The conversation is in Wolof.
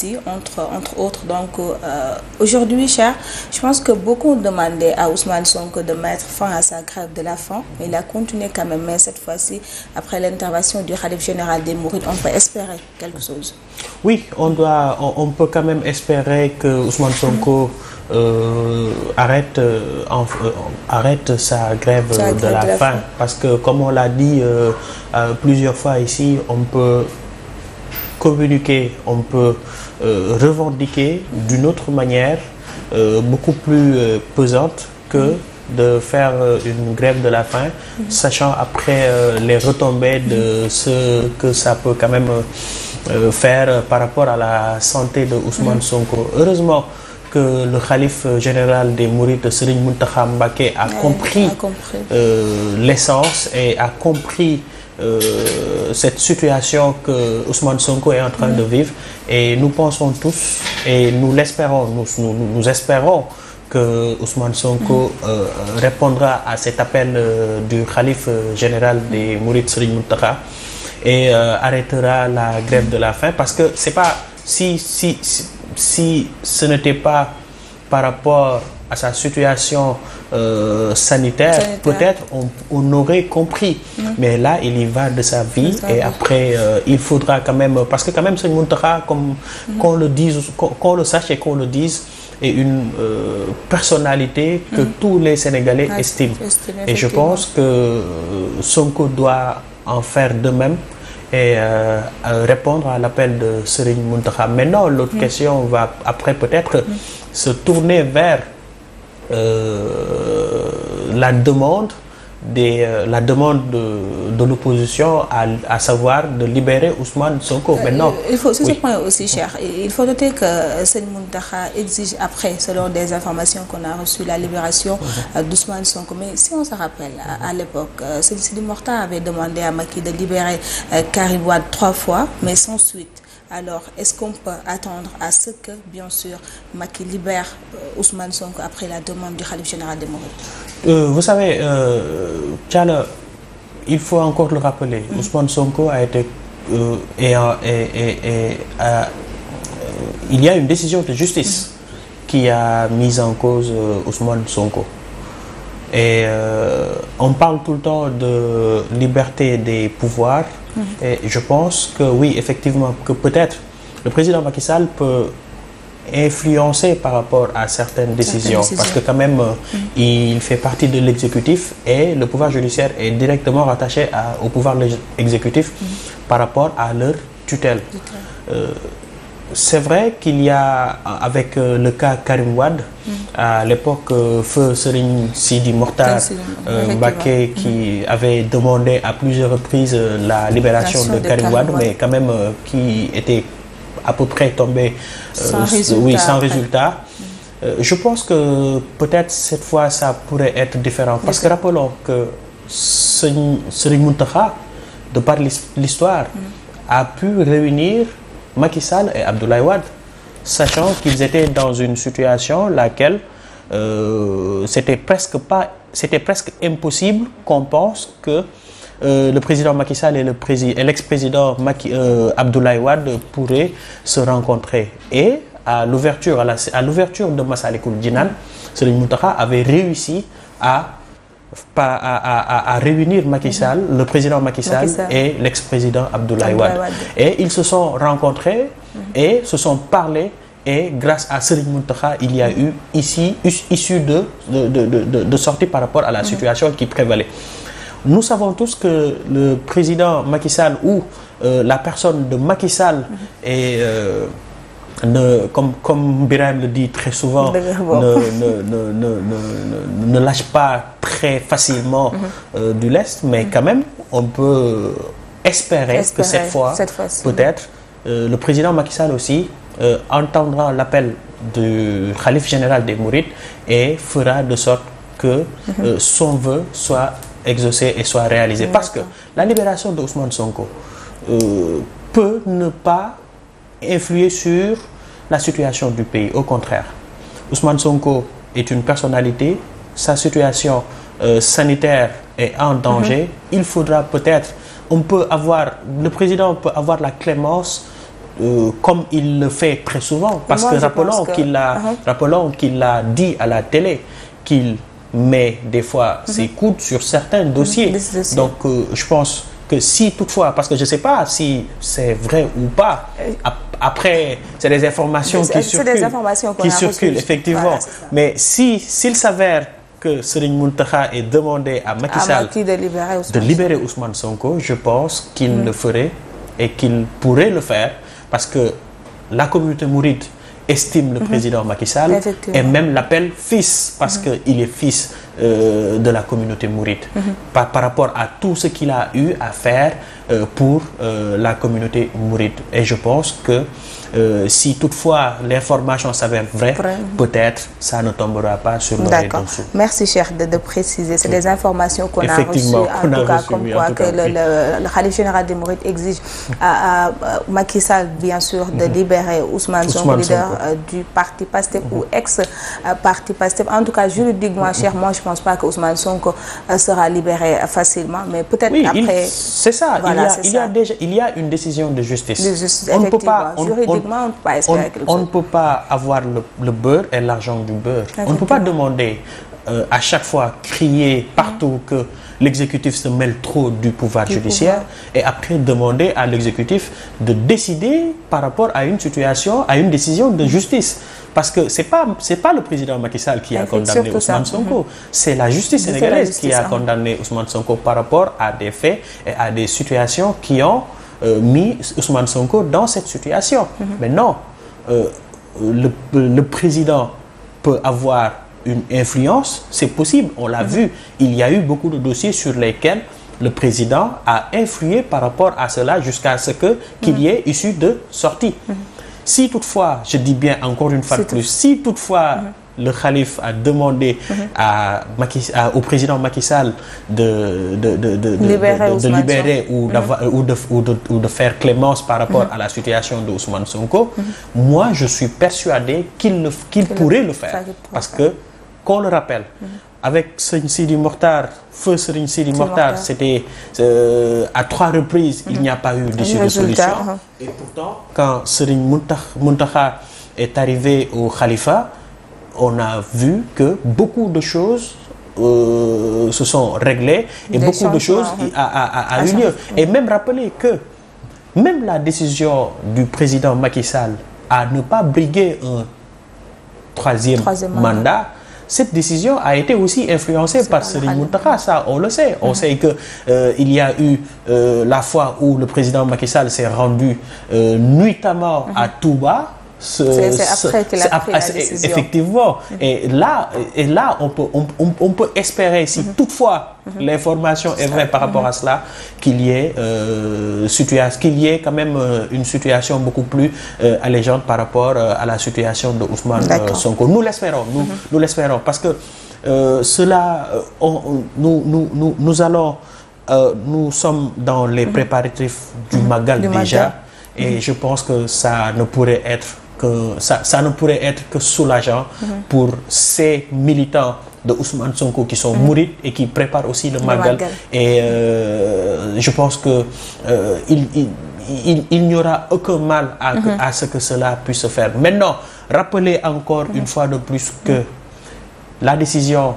ici, entre autres. Donc, aujourd'hui, cher, je pense que beaucoup demandaient à Ousmane Sonko de mettre fin à sa grève de la faim, mais il a continué quand même. Mais cette fois-ci, après l'intervention du khalife général des Mourides, on peut espérer quelque chose. Oui, on peut quand même espérer que Ousmane Sonko arrête sa grève de la faim. Parce que, comme on l'a dit plusieurs fois ici, on peut communiquer, on peut revendiquer d'une autre manière beaucoup plus pesante que de faire une grève de la faim, sachant après les retombées de ce que ça peut quand même faire par rapport à la santé de Ousmane Sonko. Heureusement que le khalife général des Mourides, Serigne Mountakha Mbacké, a compris l'essence et a compris cette situation que Ousmane Sonko est en train de vivre, et nous pensons tous et nous l'espérons, nous espérons que Ousmane Sonko répondra à cet appel du khalife général des Mourides, Serigne Mountakha, et arrêtera la grève de la faim, parce que c'est pas si ce n'était pas par rapport à sa situation sanitaire, peut-être on aurait compris. Mais là, il y va de sa vie, et après, il faudra quand même, parce que quand même, Serigne Mountakha, comme qu'on le dise, qu'on le sache et qu'on le dise, est une personnalité que tous les Sénégalais estiment. Et je pense que Sonko doit en faire de même et répondre à l'appel de Serigne Mountakha. Maintenant, l'autre question va après peut-être se tourner vers la demande de l'opposition, à savoir de libérer Ousmane Sonko. Maintenant, il faut, sur ce point aussi, cher, il faut noter que Serigne Mountakha exige après, selon des informations qu'on a reçues, la libération d'Ousmane Sonko. Mais si on se rappelle, à l'époque, Sidi Mokhtar avait demandé à Macky de libérer Karim Wade 3 fois, mais sans suite. Alors, est-ce qu'on peut attendre à ce que, bien sûr, Macky libère Ousmane Sonko après la demande du khalife général des Mourides? Vous savez, Tchana, il faut encore le rappeler, Ousmane Sonko a été il y a une décision de justice qui a mis en cause Ousmane Sonko. Et on parle tout le temps de liberté des pouvoirs. Et je pense que oui, effectivement, que peut-être le président Macky Sall peut influencer par rapport à certaines décisions, parce que quand même il fait partie de l'exécutif, et le pouvoir judiciaire est directement rattaché au pouvoir exécutif par rapport à leur tutelle. C'est vrai qu'il y a, avec le cas Karim Wade, à l'époque, feu Serigne Sidi Mokhtar Mbacké qui avait demandé à plusieurs reprises la libération de Karim Wade, mais quand même qui était à peu près tombé sans résultat. Je pense que peut-être cette fois ça pourrait être différent, parce que rappelons que Serigne Mountakha, de par l'histoire, a pu réunir Macky Sall et Abdoulaye Wade, sachant qu'ils étaient dans une situation laquelle c'était presque impossible qu'on pense que le président Macky Sall et l'ex-président Abdoulaye Wade pourraient se rencontrer. Et à l'ouverture de Massalikul Jinan, Serigne Mountakha avait réussi à réunir Macky Sall, le président Macky Sall et l'ex-président Abdoulaye Wade. Et ils se sont rencontrés et se sont parlé, et grâce à Serigne Mountakha, il y a eu issue de sortie par rapport à la situation qui prévalait. Nous savons tous que le président Macky Sall, ou la personne de Macky Sall, est comme Birahim le dit très souvent, ne lâche pas très facilement du lest, mais quand même on peut espérer que cette fois peut-être le président Macky Sall aussi entendra l'appel du khalife général des Mourides et fera de sorte que son vœu soit exaucé et soit réalisé. Parce que la libération de Ousmane Sonko peut ne pas influer sur la situation du pays. Au contraire, Ousmane Sonko est une personnalité, sa situation sanitaire est en danger. Il faudra peut-être, le président peut avoir la clémence comme il le fait très souvent, parce que rappelons qu'il l'a dit à la télé, qu'il met des fois ses coudes sur certains dossiers. Donc je pense que si toutefois, parce que je ne sais pas si c'est vrai ou pas, après c'est des informations qui circulent effectivement, voilà, mais s'il s'avère que Serigne Mountakha ait demandé à Macky Sall de libérer Ousmane Sonko, je pense qu'il le ferait et qu'il pourrait le faire, parce que la communauté mouride estime le président Macky Sall et même l'appelle fils, parce qu'il est fils de la communauté mouride, par rapport à tout ce qu'il a eu à faire pour la communauté mouride. Et je pense que si toutefois l'information s'avère vraie, peut-être ça ne tombera pas sur l'oreille d'un sourd. Merci Cheikh de préciser. C'est des informations qu'on a reçues, en tout cas, comme quoi que le khalife général des Mourides exige à Macky Sall, bien sûr, de libérer Ousmane Sonko, leader du parti PASTEF ou ex-parti PASTEF. En tout cas, juridiquement, Cheikh, moi je ne pense pas que Ousmane Sonko sera libéré facilement, mais peut-être après... C'est ça, voilà, il y a une décision de justice. On ne peut pas... On ne peut pas avoir le beurre et l'argent du beurre. On ne peut pas demander à chaque fois, crier partout que l'exécutif se mêle trop du pouvoir judiciaire et après demander à l'exécutif de décider par rapport à une situation, à une décision de justice. Parce que c'est pas le président Macky Sall qui a condamné Ousmane Sonko, c'est la justice sénégalaise qui a condamné Ousmane Sonko par rapport à des faits et à des situations qui ont mis Ousmane Sonko dans cette situation. Mais non, le président peut avoir une influence, c'est possible, on l'a vu. Il y a eu beaucoup de dossiers sur lesquels le président a influé par rapport à cela jusqu'à ce qu'il y ait issue de sortie. Si toutefois, je dis bien encore une fois de plus, si toutefois le calife a demandé au président Macky Sall de libérer ou de faire clémence par rapport à la situation de Ousmane Sonko, moi je suis persuadé qu'il pourrait le faire. Parce que, qu'on le rappelle, avec Serigne Sidi Mokhtar, feu Serigne Sidi Mokhtar, c'était à 3 reprises, il n'y a pas eu d'issue de solution. Et pourtant, quand Serigne Mountakha est arrivé au Khalifa, on a vu que beaucoup de choses se sont réglées et beaucoup de choses a eu lieu. Et même rappeler que même la décision du président Macky Sall à ne pas briguer un troisième mandat, cette décision a été aussi influencée par Serigne Mountakha, ça on le sait. On sait que il y a eu la fois où le président Macky Sall s'est rendu nuitamment à Touba. C'est après qu'il a pris la décision. Effectivement. Et là on peut espérer, si toutefois l'information est vraie par rapport à cela, qu'il y ait quand même une situation beaucoup plus allégeante par rapport à la situation de Ousmane Sonko. Nous l'espérons, nous l'espérons, parce que nous sommes dans les préparatifs du Magal déjà, et je pense que ça ne pourrait être que soulageant pour ces militants de Ousmane Sonko qui sont mourides et qui préparent aussi le Magal. Et je pense que il n'y aura aucun mal à ce que cela puisse se faire. Maintenant, rappelez encore une fois de plus que la décision